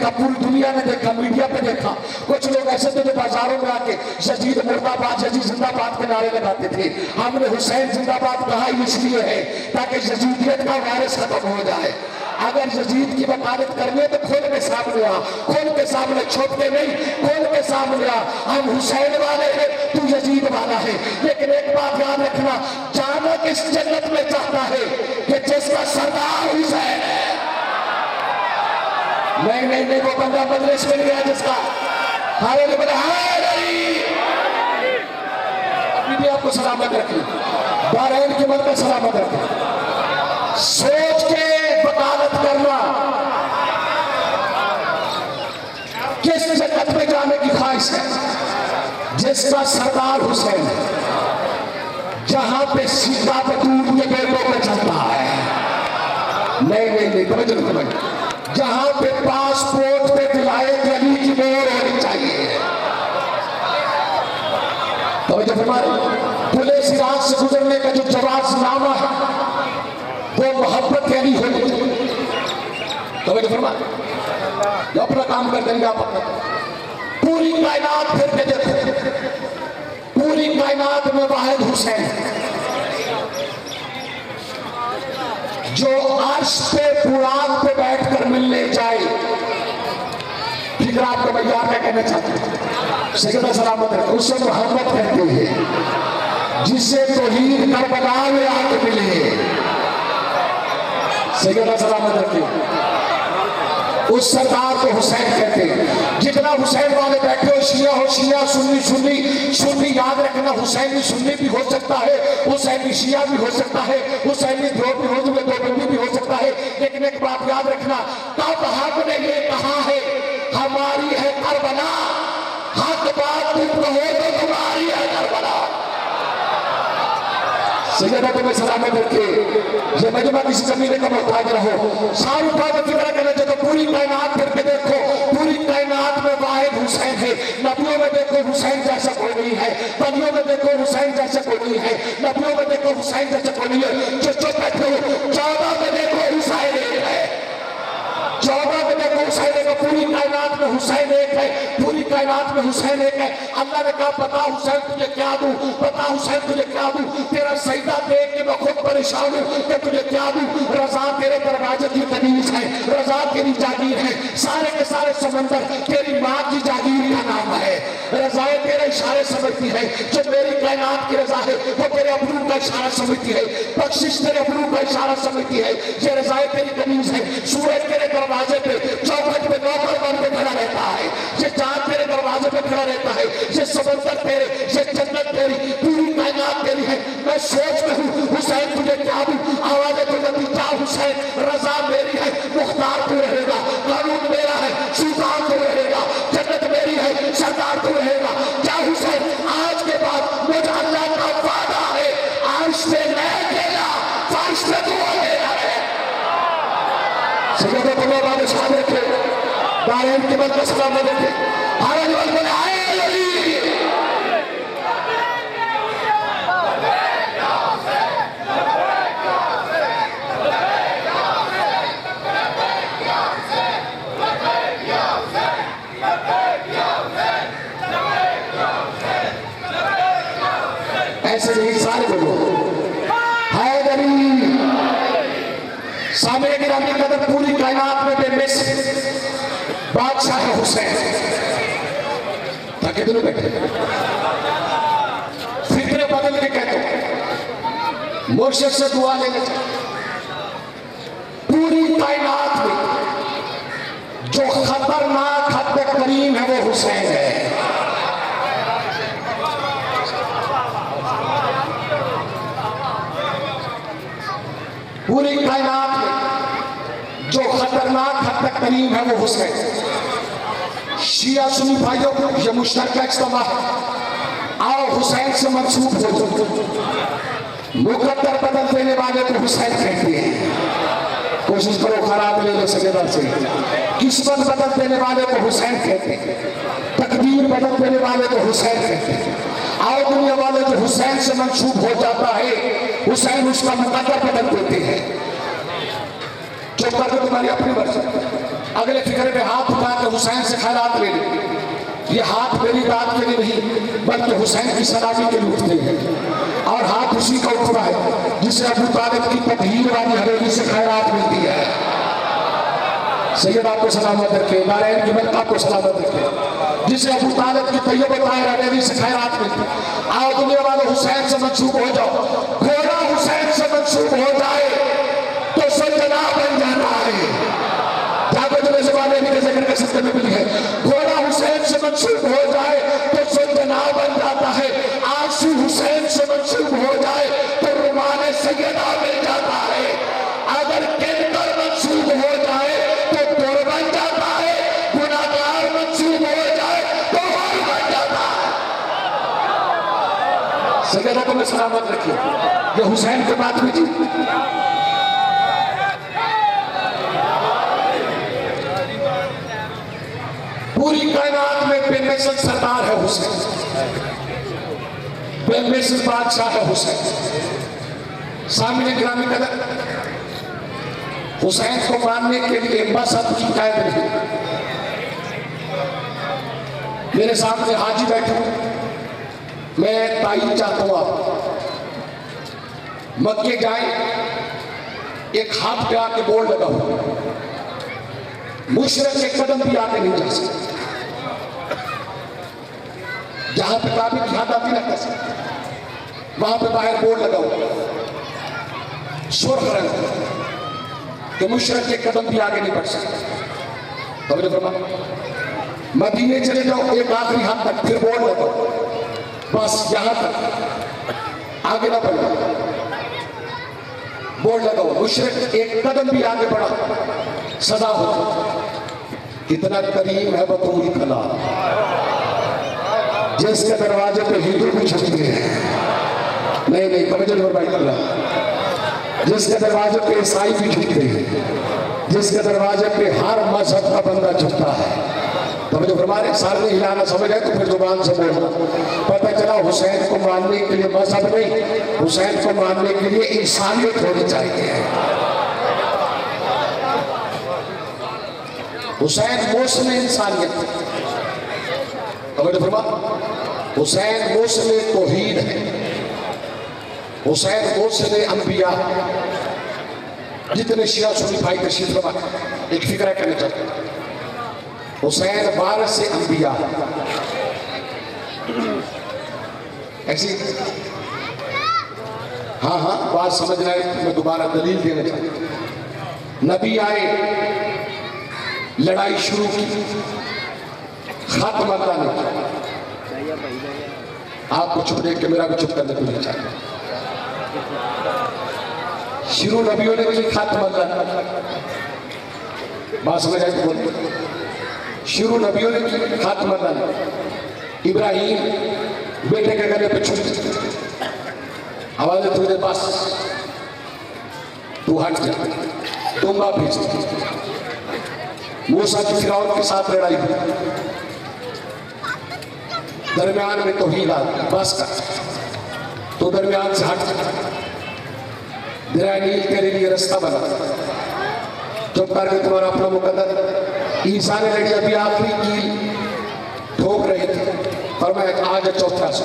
دیکھا، پوری دنیا نے دیکھا، میڈیا پہ دیکھا، کچھ لوگ ایسے تھے جو بازاروں میں آ کے یزید مردہ آباد، یزید زندہ باد کے نعرے لگاتے تھے۔ ہم نے حسین زندہ باد کہا اس لیے ہے تاکہ یزیدیت کا وائرس ختم ہو جائے۔ اگر یزید کی وکالت کرنی ہے تو کھول کے سامنے آ، کھول کے سامنے، چھپ کے نہیں، کھول کے سامنے آ۔ ہم حسین والے ہیں، تو یزید والا ہے، لیکن ایک بات یاد رکھنا، جانا کس جنت میں چاہتا ہے کہ جس کا سردار حسین ہے۔ نہیں وہ بندہ مجلس میں گیا جس کا ہارے بولے ہائے ابھی بھی آپ کو سلامت رکھیں، بحرین کی ملک سلامت رکھیں۔ سوچ کے وکالت کرنا، کس جنت میں جانے کی خواہش ہے؟ جس کا سردار حسین ہے، جہاں پہ سیدھا بطور کے بیٹوں پہ چلتا ہے۔ نہیں توجہ، جہاں پہ پاسپورٹ پہ ولایت علی کی مہر ہونی چاہیے۔ توجہ فرمائے، پولیس راج سے گزرنے کا جو جواز نامہ ہے وہ محبت علی ہونی چاہیے۔ توجہ فرمائے، جو اپنا کام کر دیں گے آپ اپنا۔ پوری کائنات پھر کے دیکھو، پوری کائنات میں واحد حسین جو عرش پہ پراق پہ بیٹھ کر ملنے جائے۔ فکر آپ کو میں یاد کہنا چاہتا ہوں، سیدنا سلامت رکھو، اسے محمد کہتے ہیں جسے توحید کربلا میں آ کے ملے۔ سیدنا سلامت رکھو، اس سردار کو حسین کہتے ہیں۔ جتنا حسین والے بیٹھے ہو، شیعہ ہو شیعہ، سنی یاد رکھنا، حسینی سنی بھی ہو سکتا ہے، حسینی شیعہ بھی ہو سکتا ہے، حسینی دیوبندی بھی ہو سکتا ہے، لیکن ایک بات یاد رکھنا، تب حق نے یہ کہا ہے ہماری ہے کربلا، حق بات تم کہو تو تمہاری ہے کربلا۔ سیدنا تمہیں سلامت رکھے، یہ مجمع کسی زمین کا محتاج رہو۔ سارے بات فکر کرنے جو پوری کائنات پھر کے دیکھو، پوری کائنات میں واحد حسین ہے۔ نبیوں میں دیکھو حسین جیسا کوئی نہیں ہے، ولیوں میں دیکھو حسین جیسا کوئی نہیں ہے، نبیوں میں دیکھو حسین جیسا کوئی نہیں ہے۔ جو بیٹھے ہو 14 میں دیکھو حسین ایک ہے، 14 میں دیکھو حسین ایک ہے، پوری کائنات میں حسین ایک ہے، پوری کائنات میں حسین ایک ہے۔ اللہ نے کہا بتا حسین تجھے کیا دوں، بتا حسین تجھے کیا دوں، تیرا سجدہ دیکھ کے میں خود پریشان ہوں کہ تجھے کیا دوں۔ رضا تیرے دروازے کی کنیز ہے، رضا تیری جاگیر ہے، سارے کے سارے سمندر تیری ماں کی جاگیر کا نام ہے۔ رضا تیرے اشارے سمجھتی ہے، جو میری کائنات کی رضا ہے وہ تیرے ابرو کا اشارہ سمجھتی ہے، بخشش تیرے ابرو کا اشارہ سمجھتی ہے۔ یہ رضا تیری کنیز ہے، سورج تیرے دروازے پہ چوکھٹ پہ نوکر بن کے کھڑا رہتا ہے، یہ چاند تیرے دروازے پہ کھڑا رہتا ہے، یہ سمندر تیرے، یہ جنت تیری، پوری کائنات تیری ہے۔ میں سوچ میں ہوں حسین تجھے کیا دوں، آوازیں تو لگی کیا حسین، رضا میری ہے، مختار تو رہے گا، قانون میرا ہے، سلطان تو رہے گا، جنت میری ہے، سردار تو رہے گا۔ کیا حسین آج کے بعد مجھے اللہ کا وعدہ ہے، عرش پہ میں گیا، فرش پہ تو گیا ہے۔ سیدنا تمہیں بات شاد رکھے، بحرین کی ملک سلامت رکھے، ہر جوال بولے آئے علی۔ ایسے نہیں سارے بولو حیدری۔ سامنے گرامی قدر، پوری کائنات میں بے مس بادشاہ حسین، تاکہ دنوں بیٹھے فکر بدل کے کہتے ہیں مرشد سے دعا لینے چاہتے۔ پوری کائنات میں جو خطرناک حد کریم ہے وہ حسین ہے۔ پوری کائنات میں جو خطرناک حد تک کریم ہے وہ حسین۔ شیعہ سنی بھائیوں یہ مشترکہ اجتماع ہے، آؤ حسین سے منسوب ہو جاؤ۔ مقدر بدل دینے والے کو حسین کہتے ہیں، کوشش کرو خراب لے لو سجدہ سے۔ قسمت بدل دینے والے کو حسین کہتے ہیں، تقدیر بدل دینے والے کو حسین کہتے ہیں۔ آؤ دنیا والے جو حسین سے منسوب ہو جاتا ہے، حسین اس کا مقدر بدل دیتے ہیں۔ جو کر دو تمہاری اپنی مرضی، اگلے فکر میں ہاتھ اٹھا خیرات لے لیں. یہ ہاتھ میری داد کے لیے نہیں بلکہ حسین کی سلامتی کے لیے اٹھتے ہیں. اور ہاتھ اسی کا اٹھتا ہے جسے ابو طالب کی تطہیر والی حویلی سے خیرات ملتی ہے. سید آپ کو سلامت رکھے, نارائن کی ملک آپ کو سلامت رکھے, جسے ابو طالب کی طیب طاہر حویلی سے خیرات ملتی ہے. آؤ دنیا والے حسین سے منسوب ہو جاؤ. گھوڑا حسین سے منسوب ہو جائے تو سلطنہ بن جاتا ہے. جاگو جو زبانیں بھی کے ذکر کے سکتے میں ملی ہے. گھوڑا حسین سے منسوب ہو جائے تو سلطنہ بن جاتا ہے. آنسو حسین سے منسوب ہو جائے تو رومان سیدہ مل جاتا ہے. اگر کینکر منسوب ہو جائے تو دور بن جاتا ہے. گناہگار منسوب ہو جائے تو غور بن جاتا ہے. سیدہ کو میں سلامت رکھیے. یہ حسین کے بات میں جی پوری کائنات میں بے مثل سردار ہے حسین, بے مثل بادشاہ ہے حسین. سامنے گرامی قدر, حسین کو ماننے کے لیے مذہب کی قید نہیں. میرے سامنے حاجی بیٹھے ہوں, میں تعین چاہتا ہوں آپ مکے جائیں, ایک ہاتھ پہ آ کے بورڈ لگا ہوں, مشرق ایک قدم بھی آگے نہیں جا سکتے. جہاں پہ کعبے کی حد آتی نہ کر سکتے, وہاں پہ باہر بورڈ لگا ہوا سرخ رنگ کہ مشرق ایک قدم بھی آگے نہیں بڑھ سکتے. توجہ فرمائیں, مدینے چلے جاؤ ایک آخری حد تک, پھر بورڈ لگاؤ بس یہاں تک آگے نہ بڑھو. بورڈ لگاؤ مشرق ایک قدم بھی آگے بڑھا سزا ہو. کتنا کریم ہے بطول کلام, جس کے دروازے پہ ہندو بھی چھپتے ہیں. نہیں توجہ نہیں بھائی اللہ, جس کے دروازے پہ عیسائی بھی جھکتے ہیں, جس کے دروازے پہ ہر مذہب کا بندہ جھکتا ہے. توجہ فرمائے, سارے ہلانا سمجھ آئے تو پھر زبان سے بولنا. پتہ چلا حسین کو ماننے کے لیے مذہب نہیں, حسین کو ماننے کے لیے انسانیت ہونی چاہیے. حسین موسم انسانیت, توجہ فرمائے, حسین موسم توحید ہے, حسین موسم انبیاء. جتنے شیعہ سنی بھائی تشریف فرما, ایک فکرہ کرنا چاہتے ہیں, حسین وارث انبیاء. ایسی ہاں بات سمجھ رہے ہیں, میں دوبارہ دلیل دینا چاہتا ہوں. نبی آئے, لڑائی شروع کی, ختم اللہ نے. آپ کو چپ دیکھ کے میرا بھی چپ کرنے کو نہیں چاہتا. شروع نبیوں نے کی, ختم اللہ نے. بات سمجھ آئے تو بولتے, شروع نبیوں نے کی, ختم اللہ نے. ابراہیم بیٹے کے گلے پہ چھپ, آواز ہے تجھے پاس, تو ہٹ جا, دونگا بھیج دے. موسیٰ کی فرعون کے ساتھ لڑائی ہوئی, درمیان میں توحید آتی, بس کر تو درمیان سے ہٹ جا. دریا نیل تیرے لیے رستہ بنا, چپ کر کے تمہارا اپنا مقدر. عیسیٰ نے لڑی, ابھی آخری کیل ٹھوک رہے تھے, فرمایا آج چوتھا سو,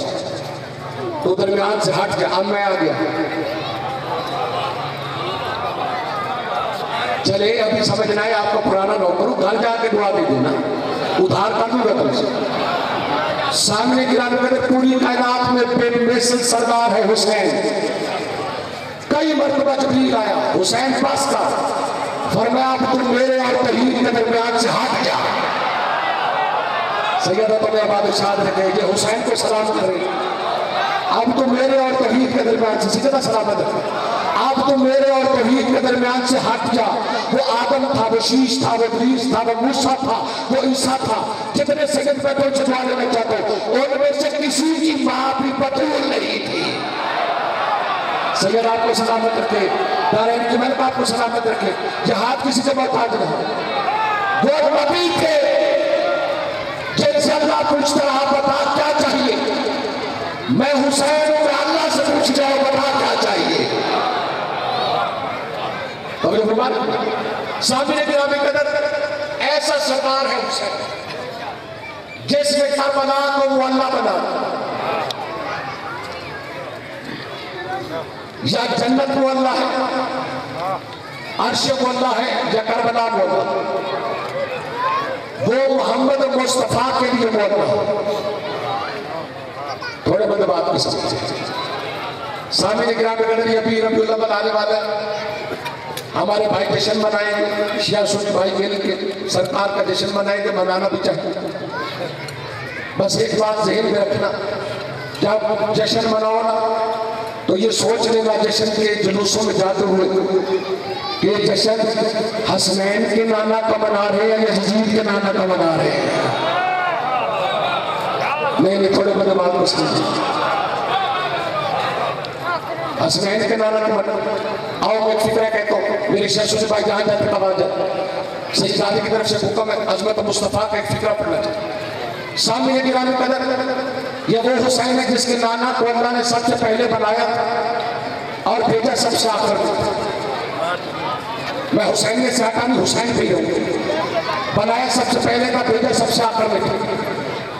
تو درمیان سے ہٹ جا, اب میں آ گیا. چلے ابھی سمجھنا ہے آپ کا پرانا نوکر, گھر جا کے دعا دے دینا, ادھار کر دوں گا تم سے. سامنے گرانے میں پوری کائنات میں بے مثل سردار ہے حسین. کئی مرتبہ جبریل آیا, حسین پاس کا, فرمایا اب تم میرے اور توحید کے درمیان سے ہٹ جا. سیدہ تو میں بات ارشاد رکھے, یہ حسین کو سلام کر رہے, اب تم میرے اور توحید کے درمیان سے, سیدہ سلامت رکھے, اب تم میرے اور توحید کے درمیان سے ہٹ جا. وہ آدم تھا, وہ شیش تھا, وہ ادریس تھا, وہ موسیٰ تھا, وہ عیسیٰ تھا, جتنے سید میں تو چھٹوا لینا چاہتے ہو, ان میں سے کسی کی ماں بھی بطول نہیں تھی. سید آپ کو سلامت رکھے, دارین کی ملک آپ کو سلامت رکھے. جہاد کسی سے محتاج نہیں. وہ نبی تھے جن سے اللہ پوچھتا رہا, بتا کیا چاہیے. میں حسین ہوں, میں اللہ سے پوچھ جاؤ بتا کیا چاہیے. سامنے گرامی قدر, ایسا سردار ہے حسین. میں کربلا کو وہ اللہ بنا، یا جنت وہ اللہ ہے، عرش وہ اللہ ہے، یا کربلا وہ اللہ، وہ محمد مصطفیٰ کے لیے وہ اللہ۔ تھوڑے بند بات کی سمجھے سامنے گرام گرمی ابھی ربی اللہ بنانے والا ہے، ہمارے بھائی جشن منائیں گے، شیعہ سنی بھائی مل کے سرکار کا جشن منائیں گے، منانا بھی چاہیے۔ بس ایک بات ذہن میں رکھنا، جب جشن مناؤ نا تو یہ سوچ لینا جشن کے جلوسوں میں جاتے ہوئے کہ جشن حسنین کے نانا کا منا رہے ہیں یا یزید کے نانا کا منا رہے ہیں۔ نہیں تھوڑے بڑے بات کو سمجھیں، حسنین کے نانا کا منا۔ آؤ میں ایک فکرہ کہتا ہوں، میرے شیخ سے بھائی جہاں جاتے کب آ جاتے، سیدزادے کی طرف سے حکم ہے عظمت مصطفیٰ کا ایک فکرہ پڑھنا چاہیے۔ سامنے گرامی قدر، یہ وہ حسین ہے جس کے نانا کو اللہ نے سب سے پہلے بنایا اور بھیجا سب سے آخر میں۔ میں حسین نے سے ہٹا نہیں، حسین بھی ہوں، بنایا سب سے پہلے کا، بھیجا سب سے آخر میں۔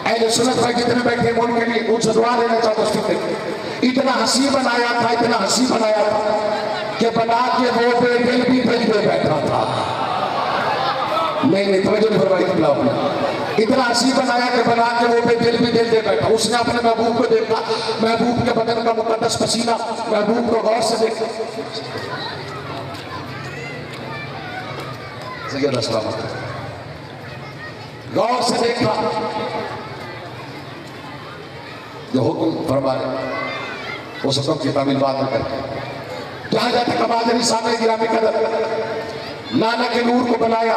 اہل سنت بھائی جتنے بیٹھے ہیں ان کے لیے ان سے دعا لینا چاہتا ہوں۔ اس فکر اتنا حسین بنایا تھا، اتنا حسین بنایا تھا کہ بنا کے وہ بے دل بھی دل میں بیٹھا تھا۔ نہیں توجہ نہیں فرمائی اللہ اپنے، اتنا حسین بنایا کہ بنا کے وہ بے دل بھی دل دے بیٹھا۔ اس نے اپنے محبوب کو دیکھا، محبوب کے بدن کا مقدس پسینہ، محبوب کو غور سے دیکھا، غور سے دیکھا جو حکم فرما رہے، اس حکم کی تعمیل بات نہ کرتے۔ جہاں جاتے قبادری سامنے گرامی قدر، نانا کے نور کو بنایا،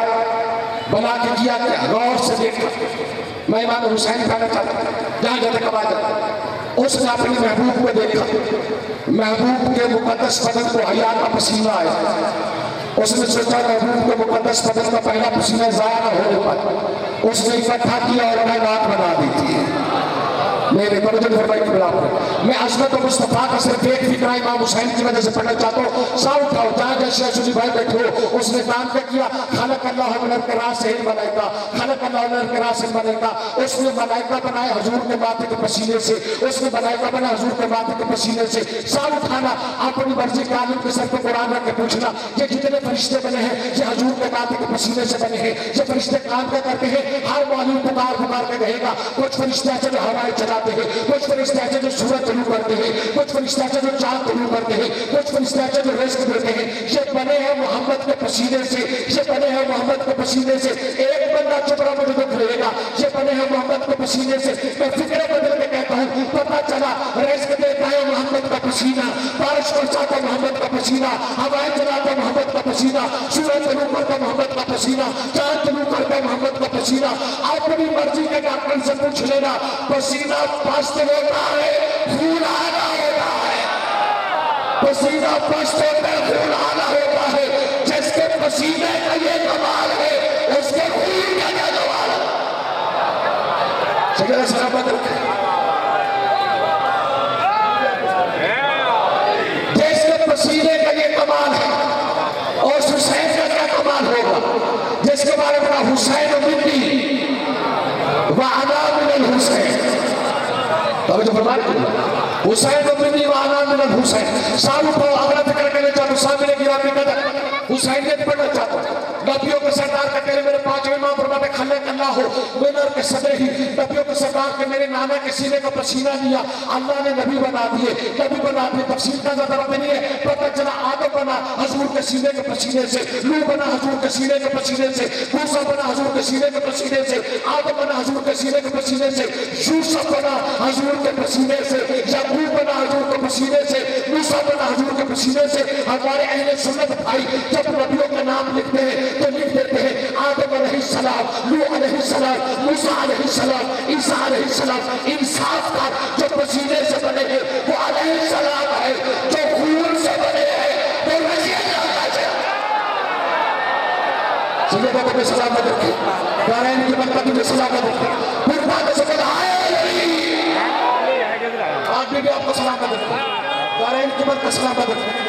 بنا کے کیا کیا، غور سے دیکھا۔ میں امام حسین کہنا چاہتا ہوں، جہاں جاتے قبادر، اس نے اپنے محبوب کو دیکھا، محبوب کے مقدس بدن کو حیا کا پسینہ آیا۔ اس نے سوچا محبوب کے مقدس بدن کا پہلا پسینہ ضائع نہ ہونے پر اس نے اکٹھا کیا اور کائنات بنا دی تھی۔ میرے برجن فرمائی کے بلا پر میں عظمت و مصطفیٰ کا صرف ایک فکرہ امام حسین کی وجہ سے پڑھنا چاہتا ہوں۔ سا اٹھاؤ جہاں جہاں شیخ سنی بھائی بیٹھے ہو، اس نے کام کیا کیا، خلق اللہ من الکراس ملائکہ، خلق اللہ من الکراس ملائکہ، اس نے ملائکہ بنائے حضور کے ماتھے کے پسینے سے، اس نے ملائکہ بنا حضور کے ماتھے کے پسینے سے۔ سا اٹھانا، اپنی مرضی کے عالم کے سر پہ قرآن رکھ کے پوچھنا، یہ جتنے فرشتے بنے ہیں یہ حضور کے ماتھے کے پسینے سے بنے ہیں۔ یہ فرشتے کام کیا کرتے ہیں؟ ہر معلوم پکار پکار کے کہے گا۔ کچھ فرشتے ایسے جو ہوائیں چلاتے ہیں، کچھ فرشتے ایسے جو سورج طلوع کرتے ہیں، کچھ فرشتے ایسے جو چاند طلوع کرتے ہیں، کچھ فرشتے ایسے جو رزق دیتے ہیں۔ یہ بنے ہیں محمد کے پسینے سے، یہ بنے ہیں محمد کے پسینے سے۔ ایک بندہ چپ رہا مجھے دکھ لگے گا، یہ بنے ہیں محمد کے پسینے سے۔ میں فکر بدل کے کہتا ہوں، پتہ چلا رزق دیتا ہے محمد کا پسینہ، بارش برساتا محمد کا پسینہ، ہوائیں چلاتا محمد کا پسینہ، سورج طلوع کرتا محمد کا پسینہ، چاند طلوع کرتا محمد کا پسینہ۔ اپنی مرضی کے ڈاکٹر سے پوچھ لینا، پسینہ پست ہوتا ہے، خون آنا ہوتا ہے، پسینہ پست ہوتا ہے، خون آنا ہوتا ہے۔ جس کے پسینے کا یہ کمال ہے، اس کے خون کا کیا کمال ہے؟ سکرہ صحابہ کرتے ہیں، جس کے پسینے کا یہ کمال ہے، اور حسین کا کیا کمال ہوگا؟ جس کے بارے میں حسین منی وعنا من الحسین، توجہ فرما رہے حسین منی وعنا من الحسین۔ سالوں کو اگلا فکر کرنے چاہتا ہوں، سامنے گرامی قدر حسینیت پڑھنا چاہتا ہوں۔ نبیوں کے سردار کا تیرے میرے پانچویں امام فرماتے خلق اللہ ہو منر کے صدر ہی، نبیوں کے سردار کے میرے نانا کے سینے کا پسینہ لیا، اللہ نے نبی بنا دیے، نبی بنا دیے۔ تفسیر کا ضرورت نہیں ہے، پتہ چلا آدم بنا حضور کے سینے کے پسینے سے، نوح بنا حضور کے سینے کے پسینے سے، موسیٰ بنا حضور کے سینے کے پسینے سے، آدم بنا حضور کے سینے کے پسینے سے، یوسف بنا حضور کے پسینے سے، یعقوب بنا حضور کے پسینے سے، موسیٰ بنا حضور کے پسینے سے۔ ہمارے اہل سنت بھائی جب نبیوں کا نام لکھتے ہیں تو لکھ دیتے ہیں آدم علیہ السلام، نوح علیہ السلام، موسیٰ علیہ السلام، عیسیٰ علیہ السلام۔ انصاف کا جو پسینے سے بنے ہیں وہ علیہ السلام ہے، جو خون سے بنے ہیں وہ رضی اللہ ہے۔ سیدہ کو سلامت رکھے، دارین کی برکت میں سلامت رکھے، پھر بات سے کہا آئے علی، آدمی بھی آپ کو سلامت رکھے، دارین کی برکت سلامت رکھے۔